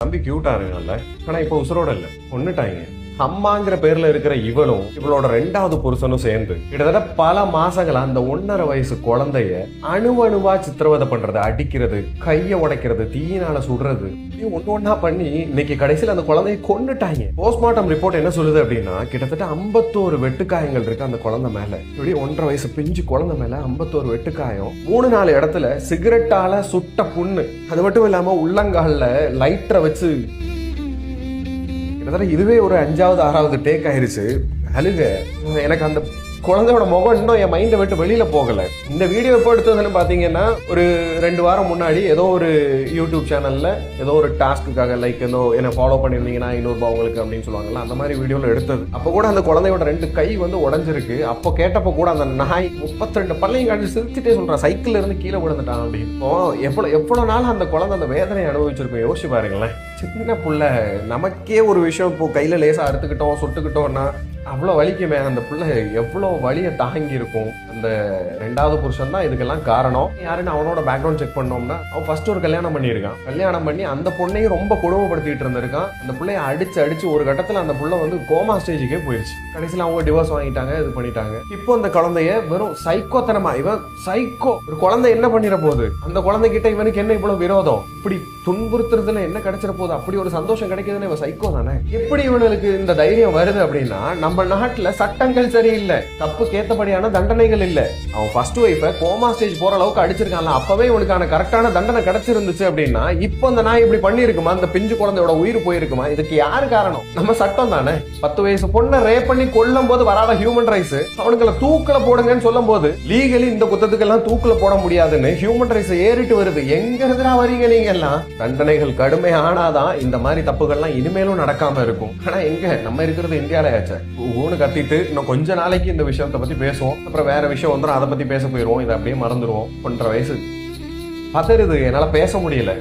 தம்பி கியூட்டா இருங்கல்ல, ஆனா இப்ப உசுரோட இல்ல, கொன்னுட்டாங்க. அம்மாங்கிற பேர்ல இருக்கிற இவளும் இவளோட 2வது புருஷனும் சேர்ந்து கிட்டத்தட்ட பல மாசங்களா அந்த 1.5 வயசு குழந்தைய அணுவணுவா சித்திரவதை பண்றது, அடிக்கிறது, கைய உடைக்கிறது, தீயினால சுடுறது, ஒண்ணு ஒண்ணா பண்ணி இன்னைக்கு கடைசியில அந்த குழந்தைய கொன்னுட்டாங்க. போஸ்ட்மார்ட்டம் ரிப்போர்ட் என்ன சொல்லுது அப்படின்னா, கிட்டத்தட்ட 51 வெட்டுக்காயங்கள் இருக்கு அந்த குழந்தை மேல. இப்படி 1.5 வயசு பிஞ்சு குழந்தை மேல 51 வெட்டுக்காயம், 3-4 இடத்துல சிகரெட்டால சுட்ட புண்ணு. அது மட்டும் இல்லாம உள்ளங்கால்ல லைட்டரை வச்சு இதுவே ஒரு 5வது 6வது டேக் ஆயிருச்சு. அழுக. எனக்கு அந்த குழந்தையோட முகம் இன்னும் என் மைண்டை விட்டு வெளியில போகல. இந்த வீடியோ எப்போ எடுத்ததுன்னு பாத்தீங்கன்னா ஒரு 2 வாரம் முன்னாடி ஏதோ ஒரு யூடியூப் சேனல்ல ஏதோ ஒரு டாஸ்க்குக்காக, லைக் ஏதோ என்ன ஃபாலோ பண்ணிருந்தீங்கன்னா 500 ரூபாய் உங்களுக்கு அப்படின்னு சொல்லுவாங்கல்ல, அந்த மாதிரி வீடியோல எடுத்தது. அப்போ கூட அந்த குழந்தையோட 2 கை வந்து உடஞ்சிருக்கு. அப்போ கேட்டப்போ கூட அந்த நாய் 32 பல்லையும் காட்டி சிரிச்சுட்டே சொல்றான், சைக்கிள்ல இருந்து கீழே விழுந்துட்டான் அப்படின்னு. எவ்வளவு நாள் அந்த குழந்தை அந்த வேதனை அனுபவிச்சிருக்கும் யோசிச்சு பாருங்களேன். சின்ன புள்ள, நமக்கே ஒரு விஷயம் இப்போ கையில லேசா அறுத்துக்கிட்டோம் சுட்டுக்கிட்டோம்னா அவ்வளோ வலிக்குமே. அந்த பிள்ளை எவ்வளோ வலியை தாங்கி இருக்கும். அந்த 2வது புருஷன் தான் இதுக்கெல்லாம் காரணம். யாருன்னு அவனோட பேக்ரவுண்ட் செக் பண்ணோம்னா, அவன் ஃபர்ஸ்ட் ஒரு கல்யாணம் பண்ணியிருக்கான். கல்யாணம் பண்ணி அந்த பொண்ணையும் ரொம்ப கொடுமைப்படுத்திட்டு இருந்திருக்கான். அந்த பிள்ளைய அடிச்சு ஒரு கட்டத்தில் அந்த புள்ள வந்து கோமா ஸ்டேஜுக்கே போயிடுச்சு. கடைசியில் அவங்க டிவோர்ஸ் வாங்கிட்டாங்க, இது பண்ணிட்டாங்க. இப்போ அந்த குழந்தைய வெறும் சைக்கோத்தனமா, இவன் சைக்கோ, ஒரு குழந்தை என்ன பண்ணிட போகுது, அந்த குழந்தைகிட்ட இவனுக்கு என்ன இவ்வளவு விரோதம், இப்படி துன்புறுத்துறதுல என்ன கிடைச்சிட போகுது, அப்படி ஒரு சந்தோஷம் கிடைக்குதுன்னு இவன் சைக்கோ தானே. எப்படி இவனுக்கு இந்த தைரியம் வருது அப்படின்னா, நம்ம நாட்டுல சட்டங்கள் சரியில்லை, தப்பு கேத்தபடியான தண்டனைகள் இல்ல. அவன் ஃபர்ஸ்ட் ஒய்ஃபை கோமா ஸ்டேஜ் போற அளவுக்கு அடிச்சிருக்கான்ல, அப்பவே இவனுக்கான கரெக்டான தண்டனை கிடைச்சிருந்துச்சு அப்படின்னா இப்போ அந்த நாய் இப்படி பண்ணிருக்குமா, அந்த பிஞ்சு குழந்தையோட உயிர் போயிருக்குமா? இதுக்கு யாரு காரணம்? நம்ம சட்டம் தானே. 10 வயசு பொண்ணை ரேப் பண்ணி கொல்லும் போது வராத ஹியூமன் ரைட்ஸ், அவனுங்களை தூக்கல போடுங்கன்னு சொல்லும் போது லீகலி இந்த குத்தத்துக்கெல்லாம் தூக்கல போட முடியாதுன்னு ஹியூமன் ரைட்ஸ் ஏறிட்டு வருது. எங்க இருந்துடா வரீங்க நீங்க எல்லாம்? தண்டனைகள் கடுமை ஆனாதான் இந்த மாதிரி தப்புகள்லாம் இனிமேலும் நடக்காம இருக்கும். ஆனா எங்க, நம்ம இருக்கிறது இந்தியாலயாச்சே. ஊனு கத்திட்டு இன்னும் கொஞ்ச நாளைக்கு இந்த விஷயத்தை பத்தி பேசுவோம், அப்புறம் வேற விஷயம் வந்துடும், அதை பத்தி பேச போயிருவோம், இதை அப்படியே மறந்துடுவோம். 1.5 வயசு பதறுது, என்னால பேச முடியல.